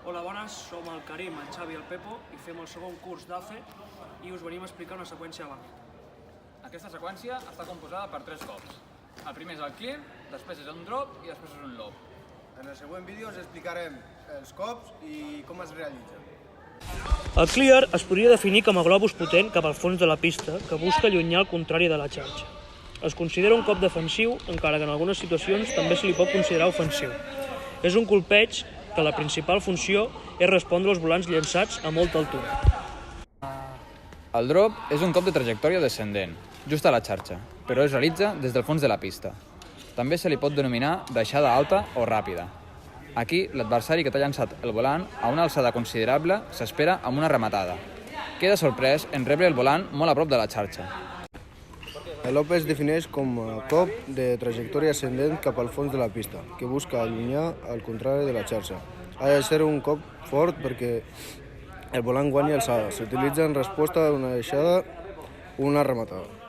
Hola, bones, som el Karim, el Xavi i el Pepo i fem el segon curs d'AFE i us venim a explicar una seqüència bàsica. Aquesta seqüència està composada per 3 cops. El primer és el clear, després és un drop i després és un lob. En el següent vídeo us explicarem els cops i com es realitza. El clear es podria definir com a globus potent cap al fons de la pista que busca allunyar el contrari de la xarxa. Es considera un cop defensiu, encara que en algunes situacions també se li pot considerar ofensiu. És un colpeig que la principal funció és respondre als volants llançats a molta altura. El drop és un cop de trajectòria descendent, just a la xarxa, però es realitza des del fons de la pista. També se li pot denominar deixada alta o ràpida. Aquí, l'adversari que t'ha llançat el volant a una alçada considerable s'espera amb una rematada. Queda sorprès en rebre el volant molt a prop de la xarxa. El lob es defineix com a cop de trajectòria ascendent cap al fons de la pista, que busca allunyar al contrari de la xarxa. Ha de ser un cop fort perquè el volant guanyi alçada. S'utilitza en resposta a una deixada o una rematada.